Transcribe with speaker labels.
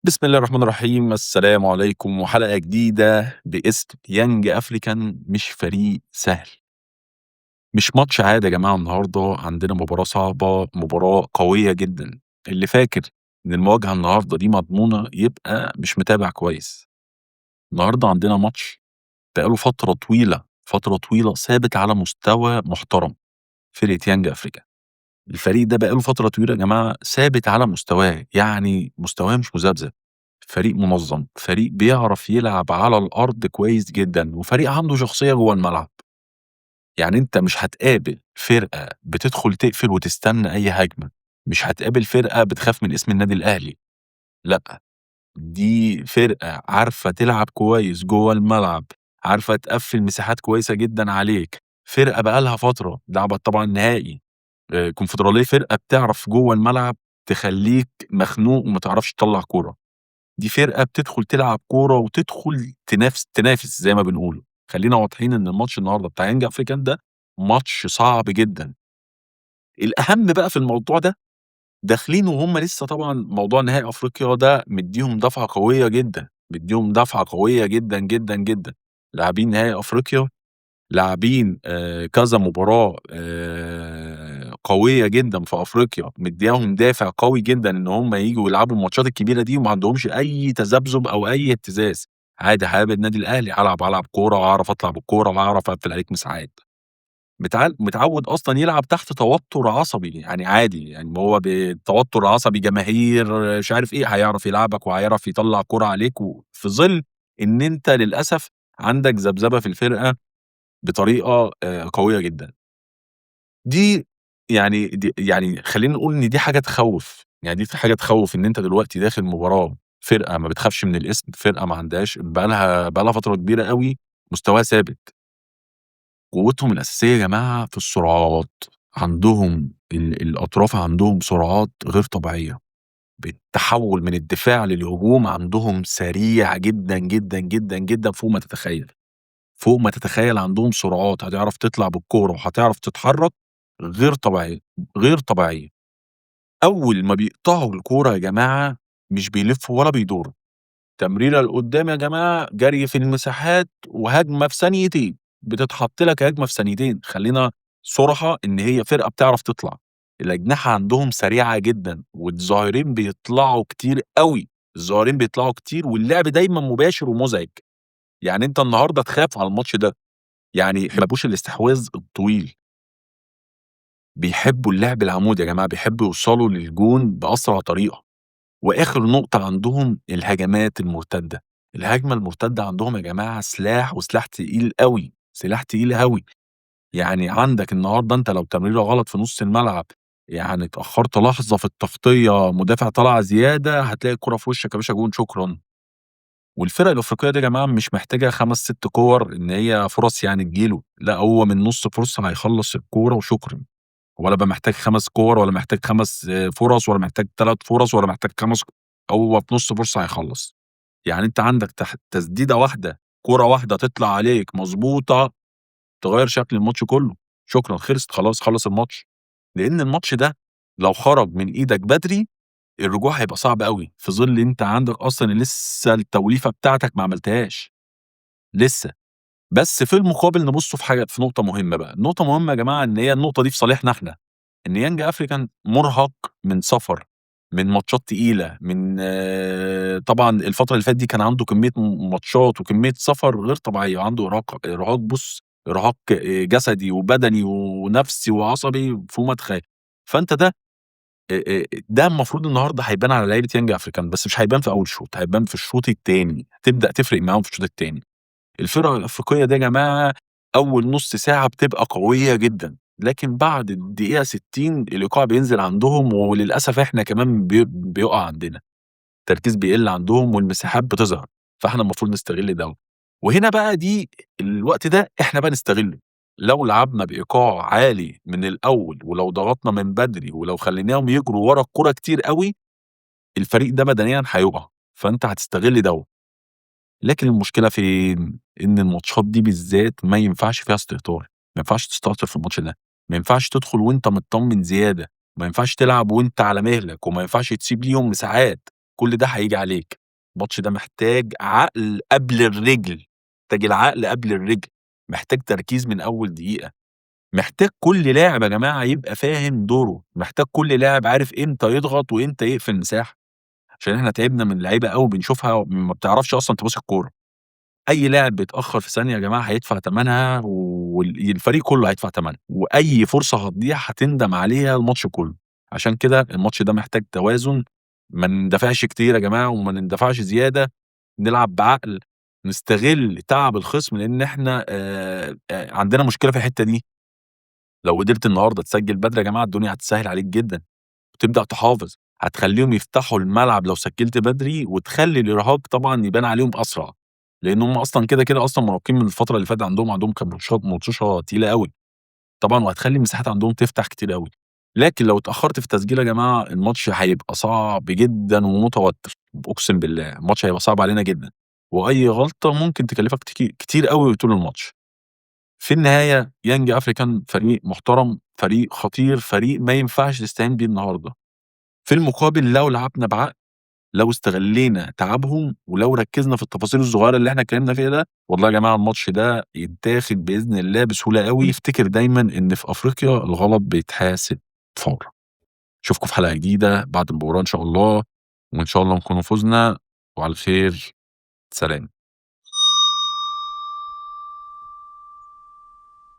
Speaker 1: بسم الله الرحمن الرحيم، السلام عليكم، وحلقة جديدة باسم يانج أفريكان. مش فريق سهل، مش ماتش عادي يا جماعة. النهارده عندنا مباراة صعبة، مباراة قوية جدًا. اللي فاكر إن المواجهة النهارده دي مضمونة يبقى مش متابع كويس. النهارده عندنا ماتش بقى له فترة طويلة ثابت على مستوى محترم، فرقة يانج أفريكان. الفريق ده بقى له فترة طويلة يا جماعة ثابت على مستواه، يعني مستواه مش مذبذب. فريق منظم، فريق بيعرف يلعب على الأرض كويس جدًا، وفريق عنده شخصية جوّه الملعب. يعني أنت مش هتقابل فرقة بتدخل تقفل وتستنى أي هجمة، مش هتقابل فرقة بتخاف من اسم النادي الأهلي، لأ، دي فرقة عارفة تلعب كويس جوّه الملعب، عارفة تقفّل مساحات كويسة جدًا عليك، فرقة بقى لها فترة لعبت طبعًا نهائي كونفدرالية، فرقة بتعرف جوّه الملعب تخلّيك مخنوق وما تعرفش تطلّع كورة. دي فرقة بتدخل تلعب كورة وتدخل تنافس زي ما بنقول. خلّينا واضحين إن الماتش النهارده بتاع يانج أفريكان ده ماتش صعب جدًا. الأهم بقى في الموضوع ده، داخلين وهُم لسه طبعًا موضوع نهائي أفريقيا ده مدّيهم دفعة قوية جدًا، مدّيهم دفعة قوية جدًا، جدًا، جدًا. لاعبين نهائي أفريقيا، لاعبين كذا مباراة قوية جدًا في أفريقيا، مدّياهم دافع قوي جدًا إن هم ييجوا يلعبوا الماتشات الكبيرة دي وما عندهمش أي تذبذب أو أي اهتزاز. عادي هاقابل النادي الأهلي، هالعب كورة وهاعرف أطلع بالكورة وهاعرف أقفل عليك مساحات. متعوّد أصلًا يلعب تحت توتر عصبي، يعني عادي، يعني هو بتوتر عصبي، جماهير، مش عارف إيه، هيعرف يلعبك وهيعرف يطلّع كورة عليك، وفي ظِل إن أنت للأسف عندك ذبذبة في الفرقة بطريقة قوية جدًا. دي يعني خلّينا نقول إن دي حاجة تخوّف، يعني دي حاجة تخوّف إن أنت دلوقتي داخل مباراة فرقة ما بتخافش من الاسم، فرقة ما عندهاش بقى لها فترة كبيرة أوي مستواها ثابت. قوتهم الأساسية يا جماعة في السرعات، عندهم الأطراف عندهم سرعات غير طبيعية. بالتحوّل من الدفاع للهجوم عندهم سريع جدًا، جدًا، جدًا، جدًا فوق ما تتخيّل. فوق ما تتخيّل عندهم سرعات، هتعرف تطلع بالكورة وهتعرف تتحرّك غير طبيعية، غير طبيعية. أول ما بيقطعوا الكورة يا جماعة مش بيلفّوا ولا بيدوروا، تمريرة لقدّام يا جماعة، جري في المساحات وهجمة في ثانيتين، بتتحط لك هجمة في ثانيتين. خلّينا صُرحا إن هي فرقة بتعرف تطلع. الأجنحة عندهم سريعة جدًا، والظاهرين بيطلعوا كتير أوي، الظاهرين بيطلعوا كتير، واللعب دايمًا مباشر ومزعج. يعني أنت النهارده تخاف على الماتش ده. يعني ما بيحبوش الاستحواذ الطويل، بيحبّوا اللعب العمودي يا جماعة، بيحبّوا يوصلوا للجون بأسرع طريقة. وآخر نقطة عندهم الهجمات المرتدة. الهجمة المرتدة عندهم يا جماعة سلاح، وسلاح تقيل أوي، سلاح تقيل أوي. يعني عندك النهارده أنت لو تمريرة غلط في نُص الملعب، يعني اتأخرت لحظة في التغطية، مدافع طلع زيادة، هتلاقي الكورة في وشّك يا باشا جون شكرًا. والفرق الأفريقية دي يا جماعة مش محتاجة 5، 6 كور إن هي فرص يعني تيجي له، لأ هو من نُص فرصة هيخلّص الكورة وشكرًا. ولا بقى محتاج 5 كور، ولا محتاج 5 فرص، ولا محتاج 3 فرص، ولا محتاج 5. هو في نُص فرصة هيخلّص. يعني أنت عندك تسديدة واحدة، كورة واحدة تطلع عليك مضبوطة، تغيّر شكل الماتش كلّه. شكرًا، خلصت خلاص، خلص الماتش. لإن الماتش ده لو خرج من إيدك بدري، الرجوع هيبقى صعب أوي، في ظِل أنت عندك أصلًا لسه التوليفة بتاعتك ما عملتهاش، لسه. بس في المقابل نبُص في نقطة مهمة بقى. النقطة مهمة يا جماعة إن هي النقطة دي في صالحنا إحنا. إن يانج أفريكان مُرهَق من سفر، من ماتشات تقيلة، من طبعًا الفترة اللي فاتت دي كان عنده كمية ماتشات وكمية سفر غير طبيعية، وعنده إرهاق بُص، إرهاق جسدي وبدني ونفسي وعصبي فوق ما تتخيل. فأنت ده المفروض النهارده هيبان على لعيبة يانج أفريكان، بس مش هيبان في أول شوط، هيبان في الشوط التاني، هتبدأ تفرق معاهم في الشوط التاني. الفرق الأفريقية دي يا جماعة أول نُص ساعة بتبقى قوية جدًا، لكن بعد الدقيقة 60 الإيقاع بينزل عندهم، وللأسف إحنا كمان بيُقع عندنا، التركيز بيقل عندهم والمساحات بتظهر. فإحنا المفروض نستغل دوّة. وهنا بقى الوقت ده إحنا بقى نستغله. لو لعبنا بإيقاع عالي من الأول، ولو ضغطنا من بدري، ولو خلّيناهم يجروا ورا الكورة كتير أوي، الفريق ده بدنيًا هيُقع، فأنت هتستغل دوّة. لكن المشكلة فين؟ إن الماتشات دي بالذات ما ينفعش فيها استهتار، ما ينفعش تستهتر في الماتش ده، ما ينفعش تدخل وأنت متطمن زيادة، ما ينفعش تلعب وأنت على مهلك، وما ينفعش تسيب ليهم مساحات. كل ده هييجي عليك. الماتش ده محتاج عقل قبل الرجل، محتاج العقل قبل الرجل، محتاج تركيز من أول دقيقة، محتاج كل لاعب يا جماعة يبقى فاهم دوره، محتاج كل لاعب عارف إمتى يضغط وإمتى يقفل مساحة، عشان إحنا تعبنا من اللعيبة أوي بنشوفها ما بتعرفش أصلًا تباصي الكورة. أي لاعب بيتأخّر في ثانية يا جماعة هيدفع تمنها الفريق كلّه هيدفع تمنها، وأي فرصة هتضيع هتندم عليها الماتش كلّه. عشان كده الماتش ده محتاج توازن، ما نندفعش كتير يا جماعة وما نندفعش زيادة، نلعب بعقل، نستغل تعب الخصم لإن إحنا عندنا مشكلة في الحتّة دي. لو قدرت النهارده تسجّل بدري يا جماعة الدنيا هتسهّل عليك جدًا، وتبدأ تحافظ، هتخلّيهم يفتحوا الملعب لو سجّلت بدري، وتخلّي الإرهاق طبعًا يبان عليهم أسرع، لإن هُم أصلًا كده أصلًا مراهقين من الفترة اللي فاتت عندهم كانت ماتشات تقيلة أوي، طبعًا وهتخلّي المساحات عندهم تفتح كتير أوي، لكن لو اتأخرت في التسجيل يا جماعة الماتش هيبقى صعب جدًا ومتوتر، أقسم بالله الماتش هيبقى صعب علينا جدًا، وأي غلطة ممكن تكلّفك كتير أوي طول الماتش. في النهاية يانج أفريكان فريق محترم، فريق خطير، فريق ما ينفعش تستهين بيه النهارده. في المقابل لو لعبنا بعقل، لو استغلينا تعبهم، ولو ركزنا في التفاصيل الصغيرة اللي إحنا اتكلمنا فيها ده، والله يا جماعة الماتش ده يتاخد بإذن الله بسهولة أوي. افتكر دايمًا إن في أفريقيا الغلط بيتحاسب فورًا. أشوفكم في حلقة جديدة بعد المباراة إن شاء الله، وإن شاء الله نكونوا فُزنا وعلى خير. سلام.